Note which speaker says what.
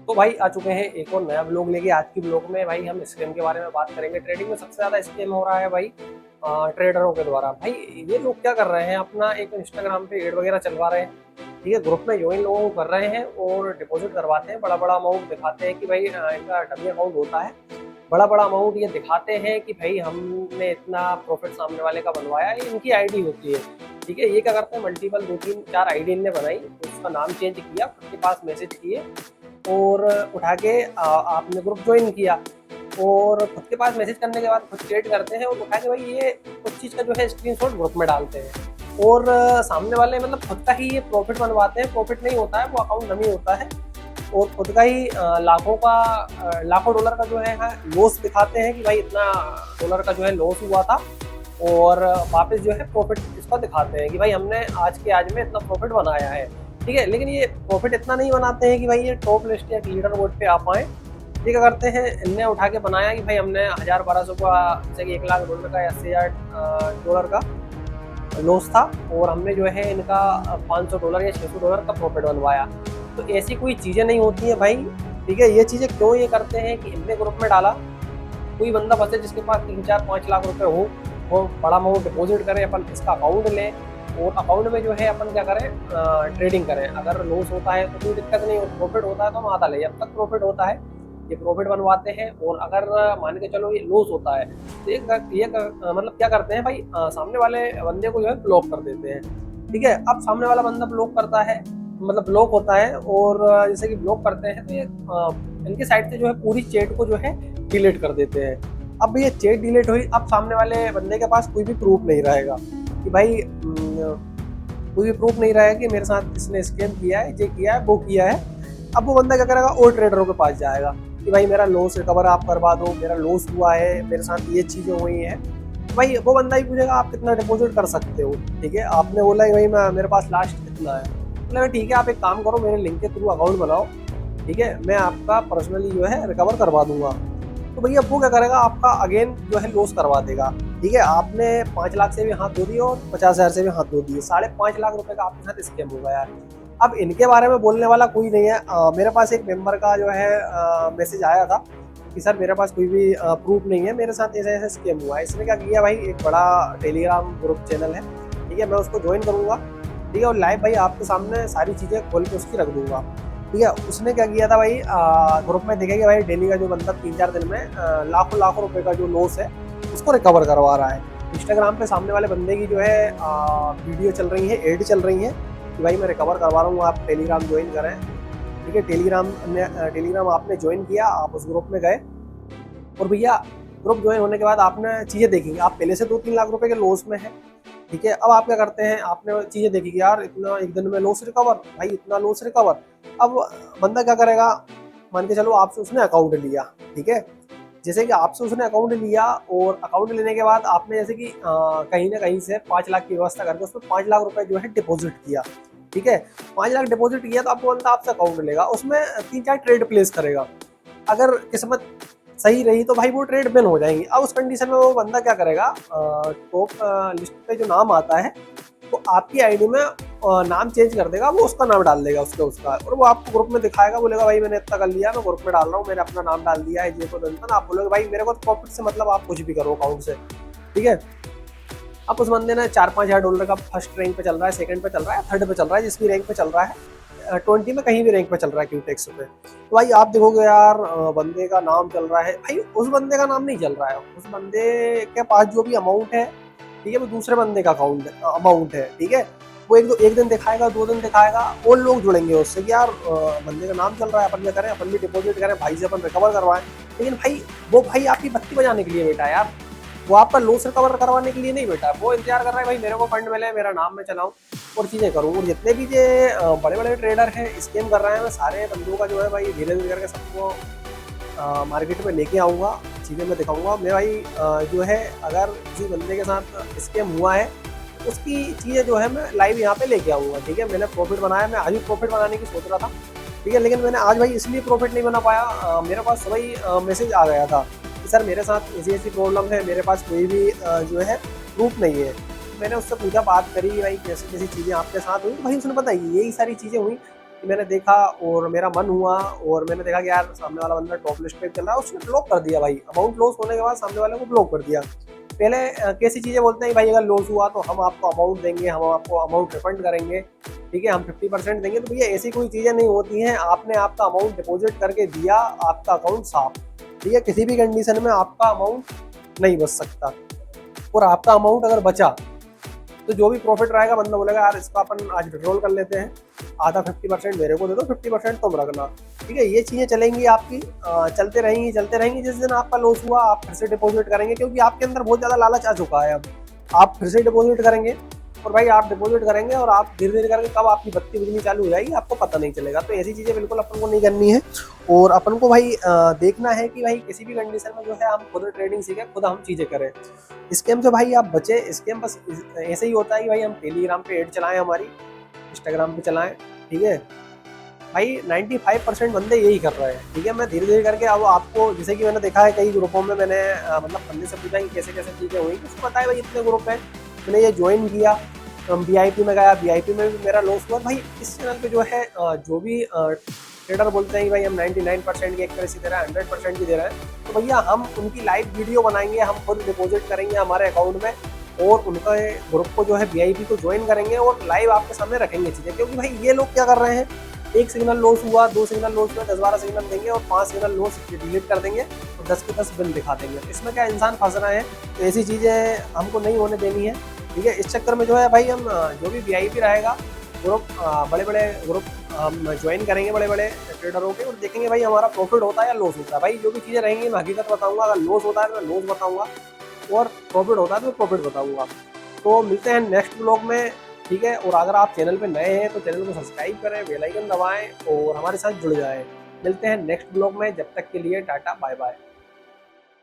Speaker 1: तो भाई आ चुके हैं एक और नया ब्लॉग लेके। आज की ब्लॉग में भाई हम स्कैम के बारे में बात करेंगे। ट्रेडिंग में सबसे ज्यादा स्कैम हो रहा है भाई ट्रेडरों के द्वारा। भाई ये लोग क्या कर रहे हैं, अपना एक इंस्टाग्राम पे एड वगैरह चलवा रहे हैं, ठीक है, ग्रुप में ज्वाइन लोगों को कर रहे हैं और डिपॉजिट करवाते हैं। बड़ा बड़ा अमाउंट दिखाते हैं कि भाई इनका डमी अकाउंट होता है। बड़ा बड़ा अमाउंट ये दिखाते हैं कि भाई हमने इतना प्रॉफिट सामने वाले का बनवाया, ये इनकी आईडी होती है, ठीक है। ये क्या करते हैं, मल्टीपल 2 3 4 आईडी इनने बनाई, उसका नाम चेंज किया, खुद के पास मैसेज किए और उठा के आपने ग्रुप ज्वाइन किया और खुद के पास मैसेज करने के बाद खुद क्रिएट करते हैं और उठा के भाई ये उस चीज़ का जो है स्क्रीनशॉट ग्रुप में डालते हैं और सामने वाले मतलब खुद का ही ये प्रॉफिट बनवाते हैं। प्रॉफिट नहीं होता है, वो अकाउंट डमी होता है और खुद का ही लाखों डॉलर का जो है लॉस दिखाते हैं कि भाई इतना डॉलर का जो है लॉस हुआ था और वापस जो है प्रॉफिट इसका दिखाते हैं कि भाई हमने आज में इतना प्रॉफिट बनाया है, ठीक है। लेकिन ये प्रॉफिट इतना नहीं बनाते हैं कि भाई ये टॉप लिस्ट या लीडर बोर्ड पे आ पाए। ये क्या करते हैं, इनने उठा के बनाया कि भाई हमने 1000-1200 का, जैसे कि 1 लाख डॉलर का या 80,000 डॉलर का लॉस था और हमने जो है इनका $500 या $600 का प्रॉफिट बनवाया। तो ऐसी कोई चीज़ें नहीं होती हैं भाई, ठीक है। ये चीज़ें क्यों ये करते हैं कि इनने ग्रुप में डाला, कोई बंदा फंसे जिसके पास 3-4-5 लाख रुपए हो, वो बड़ा अमाउंट डिपॉजिट करें, अपन इसका अकाउंट लें और अकाउंट में जो है अपन क्या करें, ट्रेडिंग करें। अगर लॉस होता है तो कोई दिक्कत नहीं, प्रॉफिट होता है तो हम आधा लें। जब तक प्रॉफिट होता है ये प्रॉफिट बनवाते हैं और अगर मान के चलो ये लॉस होता है तो मतलब क्या करते हैं भाई, सामने वाले बंदे को जो है ब्लॉक कर देते हैं, ठीक है। अब सामने वाला बंदा ब्लॉक करता है, मतलब ब्लॉक होता है और जैसे कि ब्लॉक करते हैं तो ये इनके साइड से जो है पूरी चैट को जो है डिलीट कर देते हैं। अब ये चैट डिलीट हुई, अब सामने वाले बंदे के पास कोई भी प्रूफ नहीं रहेगा कि भाई कोई भी प्रूफ नहीं रहेगा कि मेरे साथ इसने स्कैम किया है, ये किया है, वो किया है। अब वो बंदा क्या करेगा, और ट्रेडरों के पास जाएगा कि भाई मेरा लॉस रिकवर आप करवा दो, मेरा लॉस हुआ है, मेरे साथ ये चीज़ें हुई हैं। भाई वो बंदा ही पूछेगा आप कितना डिपॉजिट कर सकते हो, ठीक है। आपने बोला कि भाई मेरे पास लास्ट कितना है, बोला ठीक है आप एक काम करो, मेरे लिंक के थ्रू अकाउंट बनाओ, ठीक है, मैं आपका पर्सनली जो है रिकवर करवा दूंगा। तो भैया वो क्या करेगा, आपका अगेन जो है लॉस करवा देगा, ठीक है। आपने 5 लाख से भी हाथ धो दिए और 50,000 से भी हाथ धो दिए, 5.5 लाख रुपए का आपके साथ स्कैम होगा यार। अब इनके बारे में बोलने वाला कोई नहीं है। मेरे पास एक मेंबर का जो है मैसेज आया था कि सर मेरे पास कोई भी प्रूफ नहीं है, मेरे साथ ऐसे ऐसे स्कैम हुआ है। इसने क्या किया भाई, एक बड़ा टेलीग्राम ग्रुप चैनल है, ठीक है, मैं उसको ज्वाइन करूँगा, ठीक है, और लाइव भाई आपके सामने सारी चीज़ें खोल के उसकी रख दूंगा, ठीक है। उसने क्या किया था भाई, ग्रुप में देखेगा भाई डेली का जो बंदा 3-4 दिन में लाखों रुपए का जो लॉस है उसको रिकवर करवा रहा है। इंस्टाग्राम पे सामने वाले बंदे की जो है वीडियो चल रही है, एड चल रही है कि भाई मैं रिकवर करवा रहा हूँ, आप टेलीग्राम ज्वाइन करें, ठीक है। टेलीग्राम आपने ज्वाइन किया, आप उस ग्रुप में गए और भैया ग्रुप ज्वाइन होने के बाद आपने चीज़ें देखी, आप पहले से 2-3 लाख रुपए के लॉस में है, ठीक है। अब आप क्या करते हैं, आपने चीज़ें देखी कि यार इतना एक दिन में लॉस रिकवर, भाई इतना लॉस रिकवर। अब बंदा क्या करेगा, मान के चलो आपसे उसने अकाउंट लिया, ठीक है, जैसे कि आपसे उसने अकाउंट लिया और अकाउंट लेने के बाद आपने जैसे कि कहीं ना कहीं से 5 लाख की व्यवस्था करके उसमें 5 लाख रुपए जो है डिपॉजिट किया, ठीक है। 5 लाख डिपॉजिट किया तो आपको बंदा आपसे अकाउंट लेगा, उसमें 3-4 ट्रेड प्लेस करेगा। अगर किस्मत सही रही तो भाई वो ट्रेड बैन हो जाएंगी। अब उस कंडीशन में वो बंदा क्या करेगा, टॉप लिस्ट पे जो नाम आता है तो आपकी आईडी में नाम चेंज कर देगा, वो उसका नाम डाल देगा उसका और वो आपको ग्रुप में दिखाएगा, बोलेगा भाई मैंने इतना कर लिया, मैं ग्रुप में डाल रहा हूँ, मैंने अपना नाम डाल दिया है, ये तो आप बोलोगे भाई मेरे को तो प्रॉफिट से मतलब, आप कुछ भी करो अकाउंट से, ठीक है। अब उस बंदे ने 4-5 हज़ार डॉलर का फर्स्ट रैंक पे चल रहा है, सेकंड पे चल रहा है, थर्ड पे चल रहा है, जिस भी रैंक पे चल रहा है, 20 में कहीं भी रैंक पे चल रहा है क्यूटेक्स पे, तो भाई आप देखोगे यार बंदे का नाम चल रहा है, भाई उस बंदे का नाम नहीं चल रहा है, उस बंदे के पास जो भी अमाउंट है, ठीक है, वो दूसरे बंदे का अमाउंट है, ठीक है। वो एक दिन दिखाएगा, 2 दिन दिखाएगा और लोग जुड़ेंगे उससे कि यार बंदे का नाम चल रहा है, अपन क्या करें, अपन भी डिपॉजिट करें, भाई से अपन रिकवर करवाएं। लेकिन भाई वो भाई आपकी बत्ती बजाने के लिए बैठा है यार, वो आपका लॉस रिकवर करवाने के लिए नहीं बैठा है, वो इंतजार कर रहा है भाई मेरे को फंड मिले, मेरा नाम मैं चलाऊं और चीज़ें करूँ। और जितने भी ये बड़े बड़े ट्रेडर हैं स्कैम कर रहे हैं, मैं सारे बंदों का जो है भाई धीरे धीरे करके सबको मार्केट में लेके आऊँगा, चीज़ें मैं दिखाऊँगा। मैं भाई जो है अगर किसी बंदे के साथ स्कैम हुआ है उसकी चीज़ें जो है मैं लाइव यहाँ पे लेके आऊँगा, ठीक है। मैंने प्रॉफिट बनाया, मैं आज भी प्रॉफिट बनाने की सोच रहा था, ठीक है, लेकिन मैंने आज भाई इसलिए प्रॉफिट नहीं बना पाया, मेरे पास सुबह ही मैसेज आ गया था कि सर मेरे साथ ऐसी प्रॉब्लम है, मेरे पास कोई भी जो है प्रूफ नहीं है। मैंने उससे पूछा, बात करी भाई कैसी कैसी चीज़ें आपके साथ हुई, तो भाई उसने बताई यही सारी चीज़ें हुई। कि मैंने देखा और मेरा मन हुआ और मैंने देखा कि यार सामने वाला बंदा टॉप लिस्ट पे चल रहा है, उसने ब्लॉक कर दिया भाई। अमाउंट लॉस होने के बाद सामने वाले को ब्लॉक कर दिया। पहले कैसी चीज़ें बोलते हैं कि भाई अगर लॉस हुआ तो हम आपको अमाउंट देंगे, हम आपको अमाउंट रिफंड करेंगे, ठीक है, हम 50% देंगे। तो भैया ऐसी कोई चीज़ें नहीं होती हैं। आपने आपका अमाउंट डिपॉजिट करके दिया, आपका अकाउंट साफ, ठीक है, किसी भी कंडीशन में आपका अमाउंट नहीं बच सकता। और आपका अमाउंट अगर बचा तो जो भी प्रॉफिट रहेगा बंदा बोलेगा यार इसका अपन आज विड्रॉल कर लेते हैं, आधा 50% मेरे को दे दो, 50% तुम रखना, ठीक है। ये चीज़ें चलेंगी आपकी, चलते रहेंगी चलते रहेंगी। जिस दिन आपका लॉस हुआ आप फिर से डिपॉजिट करेंगे, क्योंकि आपके अंदर बहुत ज़्यादा लालच आ चुका है। अब आप फिर से डिपॉजिट करेंगे और भाई आप डिपॉजिट करेंगे और आप धीरे धीरे करके कब आपकी बत्ती बुझनी चालू हो जाएगी आपको पता नहीं चलेगा। तो ऐसी चीज़ें बिल्कुल अपन को नहीं करनी है। और अपन को भाई देखना है कि भाई किसी भी कंडीशन में जो है हम खुद ट्रेडिंग सीखें, खुद हम चीज़ें करें। स्कैम से भाई आप बचे। स्कैम बस ऐसे ही होता है कि भाई हम टेलीग्राम पे ऐड चलाएं, हमारी इंस्टाग्राम पे चलाएं, ठीक है भाई। 95% बंदे यही कर रहे हैं, ठीक है। मैं धीरे धीरे करके अब आपको, जैसे कि मैंने देखा है कई ग्रुपों में, मैंने मतलब बंदे से पूछा कि कैसे कैसे चीज़ें हुई, उसको पता है भाई इतने ग्रुप है, मैंने ये ज्वाइन किया, VIP में गया, VIP में भी मेरा लॉस हुआ। भाई इस चैनल पे जो है जो भी ट्रेडर बोलते हैं कि भाई हम 99% की एक्यूरेसी दे रहे हैं, 100% की दे रहे हैं, तो भैया हम उनकी लाइव वीडियो बनाएंगे, हम खुद डिपॉजिट करेंगे हमारे अकाउंट में और उनका ग्रुप को जो है VIP को ज्वाइन करेंगे और लाइव आपके सामने रखेंगे चीज़ें। क्योंकि भाई ये लोग क्या कर रहे हैं, एक सिग्नल लॉस हुआ, 2 सिग्नल लॉस हुआ, 10-12 सिग्नल देंगे और 5 सिग्नल लॉस डिलीट कर देंगे और 10 के 10 बिल दिखा देंगे। तो इसमें क्या इंसान फंस रहा है। तो ऐसी चीज़ें हमको नहीं होने देनी है, ठीक है। इस चक्कर में जो है भाई हम जो भी VIP रहेगा ग्रुप, बड़े बड़े ग्रुप हम ज्वाइन करेंगे बड़े बड़े ट्रेडरों के, और देखेंगे भाई हमारा प्रॉफिट होता है या लॉस होता है। भाई जो भी चीज़ें रहेंगी मैं हकीकत बताऊंगा, अगर लॉस होता है तो मैं लॉस बताऊंगा और प्रॉफिट होता है तो मैं प्रॉफिट बताऊंगा। तो मिलते हैं नेक्स्ट ब्लॉग में, ठीक है। और अगर आप चैनल पे नए हैं तो चैनल को सब्सक्राइब करें, बेल आइकन दबाएं और हमारे साथ जुड़ जाएं। मिलते हैं नेक्स्ट ब्लॉग में, जब तक के लिए टाटा बाय बाय।